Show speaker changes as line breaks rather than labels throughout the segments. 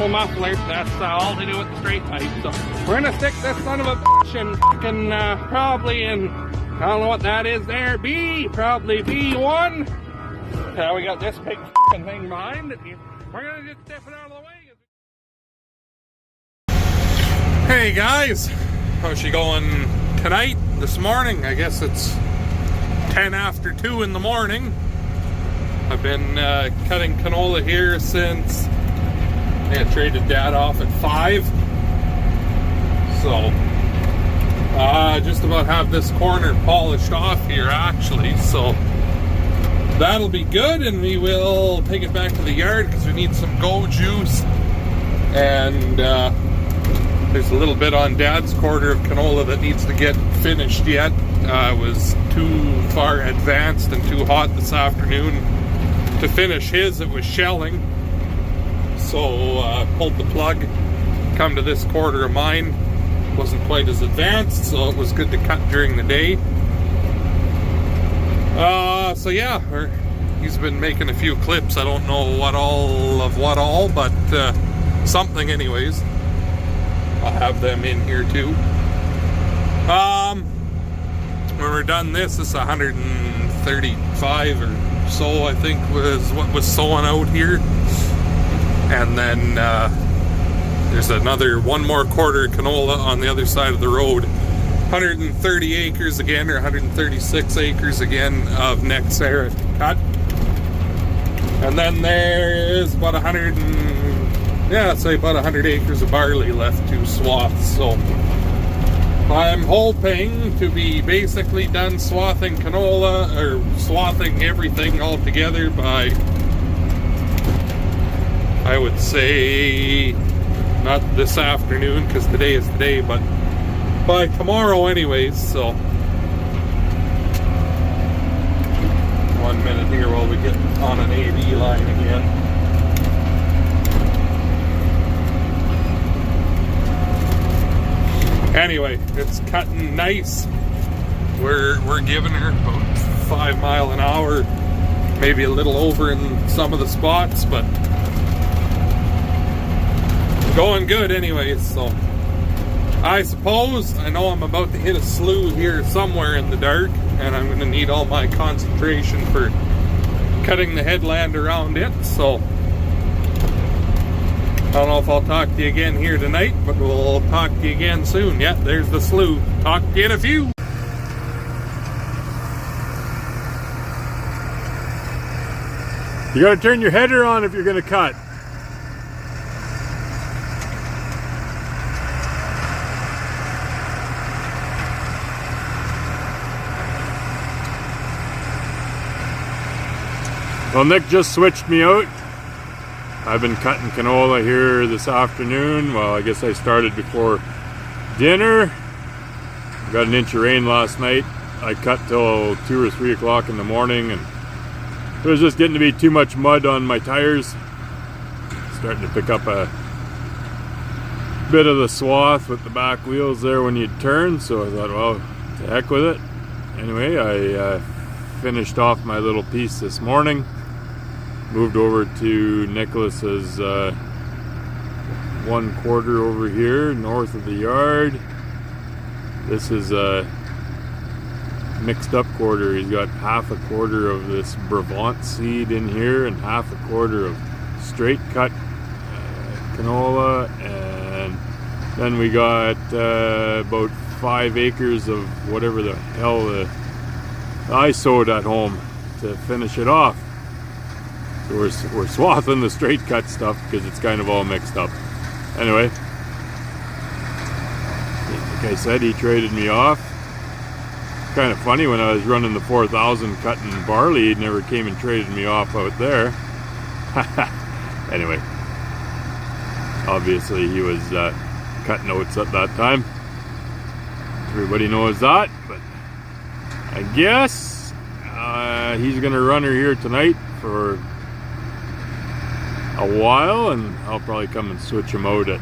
normal muffler. That's all to do with the straight pipe. So we're gonna stick this son of a bitch in fucking probably in, I don't know what that is there, probably B1. We got this big fucking thing behind it. We're gonna just step it out of the way. Hey guys, how's she going tonight, this morning? I guess it's 10 after 2 in the morning. I've been cutting canola here since I traded Dad off at 5. So just about have this corner polished off here actually, so that'll be good, and we will take it back to the yard because we need some go juice. And there's a little bit on Dad's quarter of canola that needs to get finished yet. It was too far advanced and too hot this afternoon to finish his. It was shelling, so pulled the plug, come to this quarter of mine. Wasn't quite as advanced, so it was good to cut during the day. So yeah, he's been making a few clips. I don't know what all, but something anyways. I'll have them in here too. When we're done this is 135 or so, I think, was what was sowing out here. And then there's one more quarter of canola on the other side of the road. 130 acres again, or 136 acres again of next area to cut. And then there's about 100 acres of barley left to swath. So I'm hoping to be basically done swathing canola, or swathing everything all together by, I would say, not this afternoon because today is today, but by tomorrow anyways. So 1 minute here while we get on an AV line again. Anyway, it's cutting nice. We're giving her about 5 miles an hour, maybe a little over in some of the spots, but going good anyways. So I suppose, I know I'm about to hit a slough here somewhere in the dark, and I'm going to need all my concentration for cutting the headland around it. So I don't know if I'll talk to you again here tonight, but we'll talk to you again soon. Yeah, there's the slough. Talk to you in a few.
You gotta turn your header on if you're gonna cut. Well, Nick just switched me out. I've been cutting canola here this afternoon. Well, I guess I started before dinner. Got an inch of rain last night. I cut till 2 or 3 o'clock in the morning, and it was just getting to be too much mud on my tires. Starting to pick up a bit of the swath with the back wheels there when you turn, so I thought, well, to heck with it. Anyway, I finished off my little piece this morning. Moved over to Nicholas's 1/4 over here, north of the yard. This is a mixed up quarter. He's got 1/4 quarter of this Brabant seed in here and 1/4 quarter of straight cut canola, and then we got about 5 acres of whatever the hell I sowed at home to finish it off. So we're swathing the straight cut stuff because it's kind of all mixed up. Anyway, like I said, he traded me off. Kind of funny, when I was running the 4,000 cutting barley, he never came and traded me off out there. Anyway, obviously he was cutting oats at that time. Everybody knows that, but I guess he's gonna run her here tonight for a while, and I'll probably come and switch him out at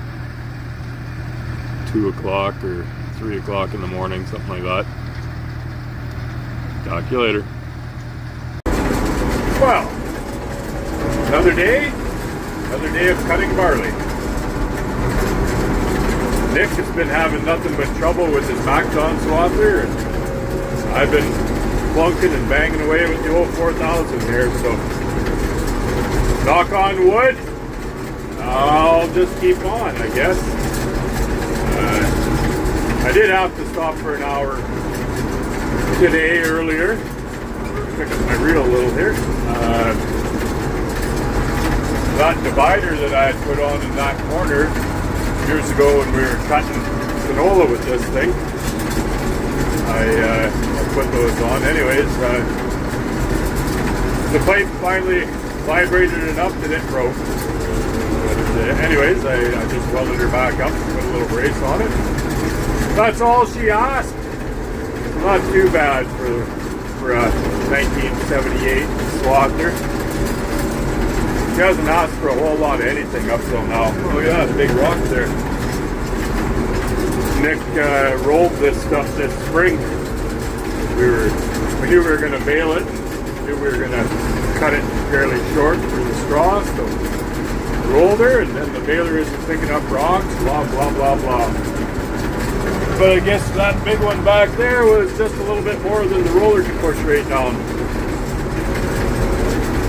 2 o'clock or 3 o'clock in the morning, something like that. Talk to you later. Well, another day of cutting barley. Nick has been having nothing but trouble with his Macton swather, and I've been plunking and banging away with the old 4000 here, so knock on wood, I'll just keep on, I guess. I did have to stop for an hour today earlier. Pick up my reel a little here. That divider that I had put on in that corner years ago when we were cutting canola with this thing, I put those on. Anyways, the pipe finally vibrated enough that it broke. But anyways, I just welded her back up and put a little brace on it. That's all she asked. Not too bad for a 1978 Swather. She hasn't asked for a whole lot of anything up till now. Oh, look at that big rock there. Nick rolled this stuff this spring. We knew we were going to bale it. We knew we were going to cut it fairly short for the straw. So rolled her, and then the baler isn't picking up rocks. Blah blah blah blah. But I guess that big one back there was just a little bit more than the roller could push right down.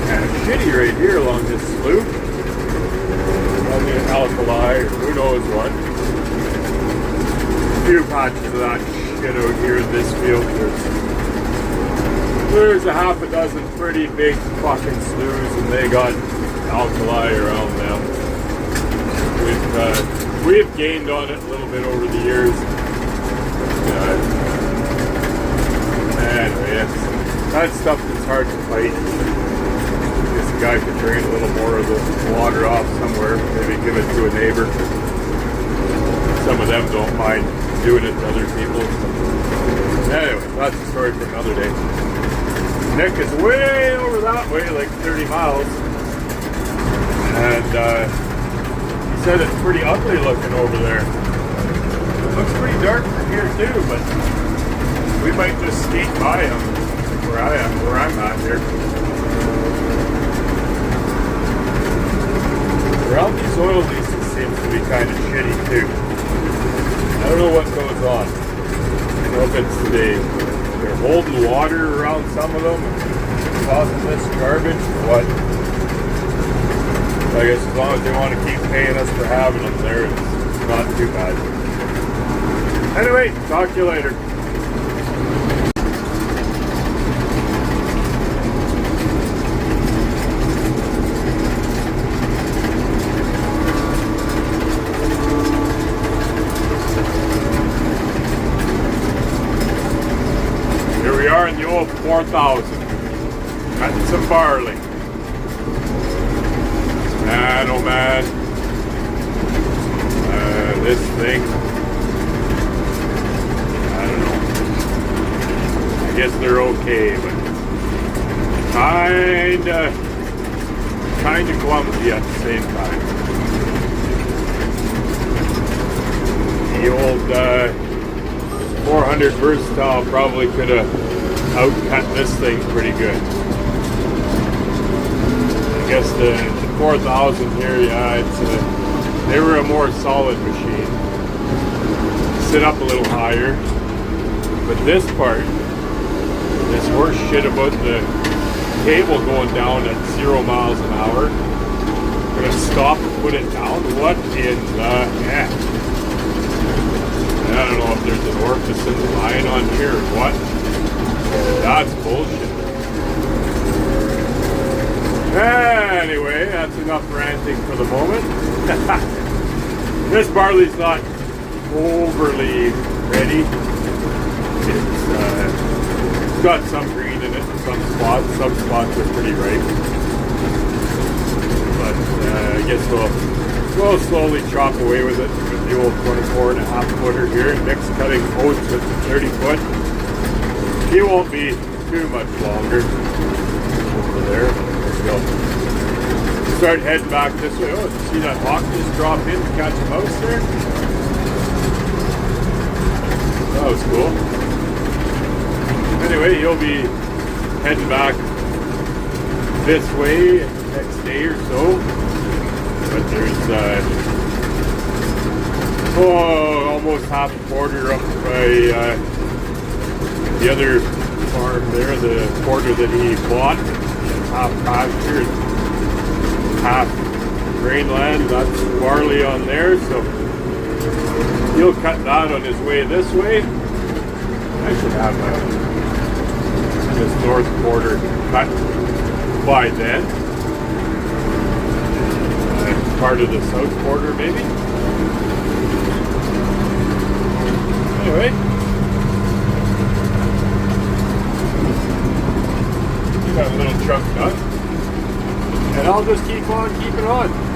Kind of shitty right here along this slope. Probably an alkali or who knows what. A few patches of that shit out here in this field. There's a half a dozen pretty big fucking sloughs, and they got alkali around them. We've gained on it a little bit over the years. Anyway, that's stuff that's hard to fight. I guess a guy could drain a little more of the water off somewhere, maybe give it to a neighbor. Some of them don't mind doing it to other people. Anyway, that's a story for another day. Nick is way over that way, like 30 miles. And he said it's pretty ugly looking over there. It looks pretty dark from here too, but we might just skate by him where I'm at here. Around these oil leases seems to be kind of shitty too. I don't know what goes on. I don't know if it's they're holding water around some of them and causing this garbage or what. I guess as long as they want to keep paying us for having them there, it's not too bad. Anyway, talk to you later. Here we are in the old 4000, cutting some barley. Man, oh man, this thing, I don't know, I guess they're okay, but kinda clumsy at the same time. The old 400 Versatile probably could have outcut this thing pretty good. I guess the 4000 here, yeah, they were a more solid machine. Sit up a little higher. But this part, this horse shit about the cable going down at 0 miles an hour, gonna stop and put it down? What in the heck? I don't know if there's an orifice in the line on here or what. That's bullshit. Anyway, that's enough ranting for the moment. This barley's not overly ready. It's got some green in it in some spots. Some spots are pretty ripe. But I guess we'll slowly chop away with it with the old 24.5 footer here. Nick's cutting oats with the 30 foot. He won't be too much longer over there. Go. Start heading back this way. Oh, did you see that hawk just drop in to catch a mouse there? That was cool. Anyway, he'll be heading back this way next day or so. But there's Oh, almost half a quarter up by the other farm there, the quarter that he bought. Half pasture, half grain land. That's barley on there, so he'll cut that on his way this way. I should have this north quarter cut by then. Part of the south quarter, maybe. Anyway, you got a little chunk done, and I'll just keep on keeping on.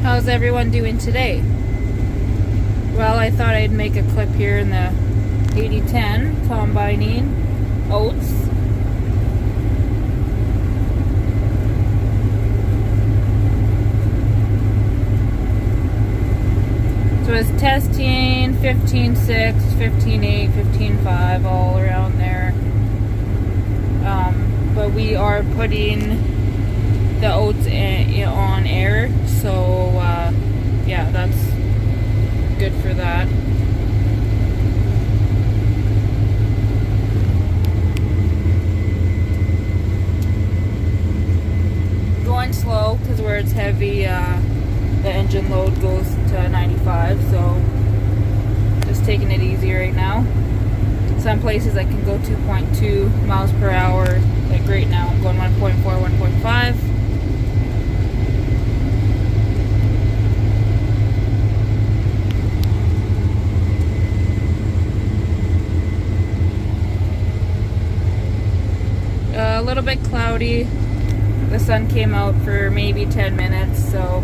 How's everyone doing today? Well, I thought I'd make a clip here in the 8010 combining oats. So it's testing 15.6, 15.8, 15.5, all around there. But we are putting the oats on air, so yeah, that's good for that. Going slow because where it's heavy, the engine load goes to 95, so just taking it easy right now. Some places I can go 2.2 miles per hour, like right now I'm going 1.4, 1.5. A little bit cloudy. The sun came out for maybe 10 minutes, so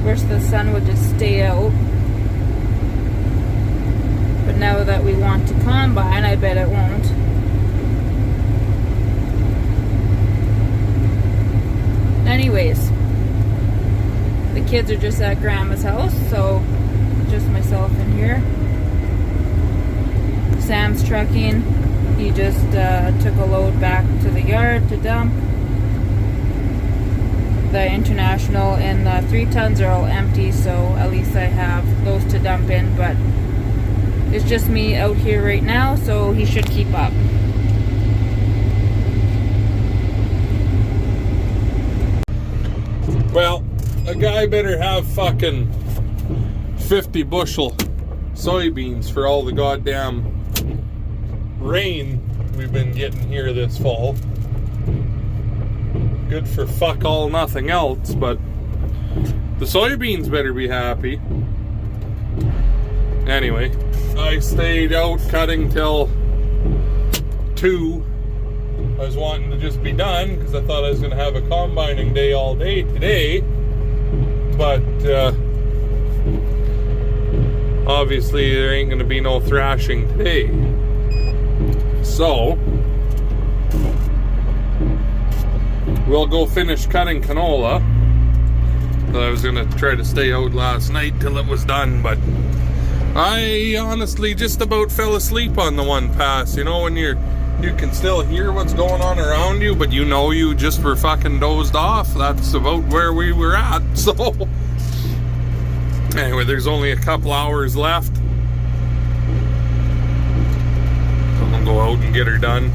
wish the sun would just stay out. But now that we want to combine, I bet it won't. Anyways, the kids are just at Grandma's house, so just myself in here. Sam's trucking. He just took a load back to the yard to dump. The International and the 3 tons are all empty, so at least I have those to dump in, but it's just me out here right now, so he should keep up.
Well, a guy better have fucking 50 bushel soybeans for all the goddamn rain we've been getting here this fall. Good for fuck all, nothing else, but the soybeans better be happy. Anyway, I stayed out cutting till 2. I was wanting to just be done because I thought I was going to have a combining day all day today, but obviously there ain't going to be no thrashing today. So we'll go finish cutting canola. I was gonna try to stay out last night till it was done, but I honestly just about fell asleep on the one pass. You know, when you can still hear what's going on around you, but you know you just were fucking dozed off. That's about where we were at. So anyway, there's only a couple hours left. Go out and get her done.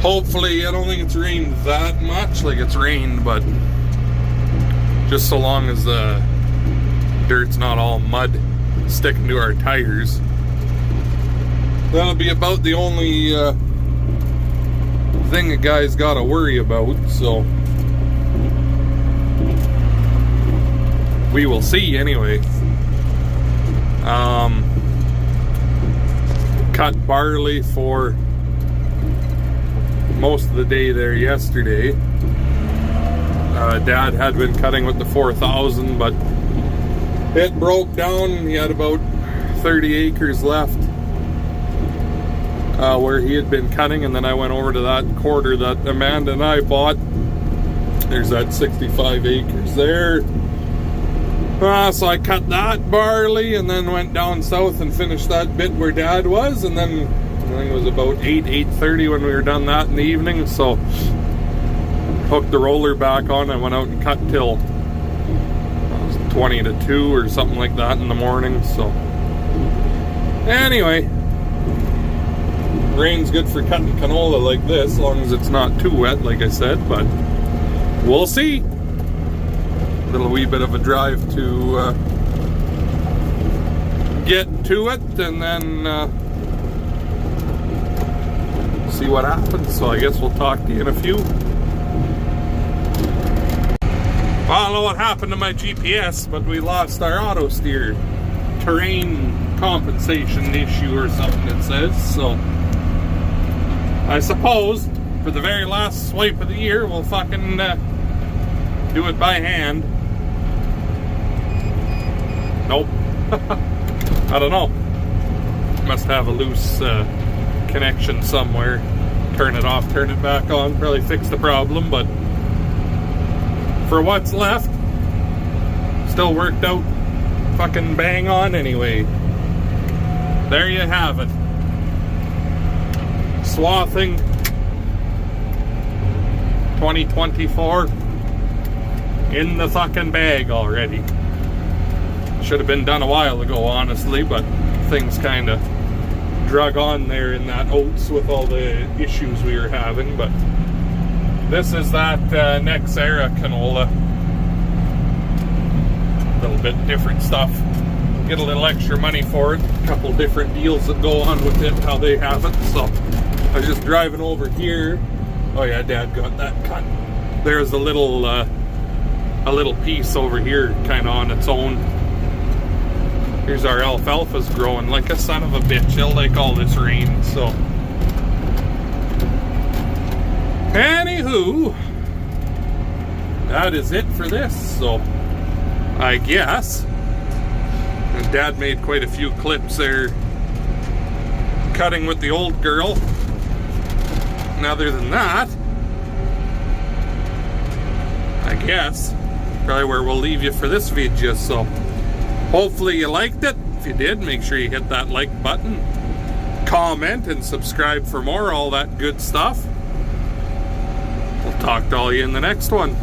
Hopefully, I don't think it's rained that much, like it's rained, but just so long as the dirt's not all mud sticking to our tires. That'll be about the only thing a guy's got to worry about, so we will see anyway. Cut barley for most of the day there yesterday. Dad had been cutting with the 4000, but it broke down. He had about 30 acres left where he had been cutting, and then I went over to that quarter that Amanda and I bought. There's that 65 acres there. So I cut that barley and then went down south and finished that bit where Dad was, and then I think it was about 8:30 when we were done that in the evening. So hooked the roller back on and went out and cut till 20 to 2 or something like that in the morning. So anyway, rain's good for cutting canola like this, as long as it's not too wet, like I said, but we'll see. Little wee bit of a drive to get to it, and then see what happens. So I guess we'll talk to you in a few. Well, I don't know what happened to my GPS, but we lost our auto steer. Terrain compensation issue or something, it says. So I suppose for the very last swipe of the year, we'll fucking do it by hand. Nope. I don't know. Must have a loose connection somewhere. Turn it off, turn it back on, probably fix the problem, but for what's left, still worked out fucking bang on anyway. There you have it. Swathing 2024 in the fucking bag already. Should have been done a while ago, honestly, but things kind of drug on there in that oats with all the issues we were having. But this is that next era canola. A little bit different stuff. Get a little extra money for it. A couple different deals that go on with it, how they have it. So I was just driving over here. Oh yeah, Dad got that cut. There's a little piece over here, kind of on its own. Here's our alfalfa's growing like a son of a bitch. He'll like all this rain, so. Anywho, that is it for this, so I guess. And Dad made quite a few clips there cutting with the old girl. And other than that, I guess probably where we'll leave you for this video. So hopefully you liked it. If you did, make sure you hit that like button, comment, and subscribe for more, all that good stuff. We'll talk to all you in the next one.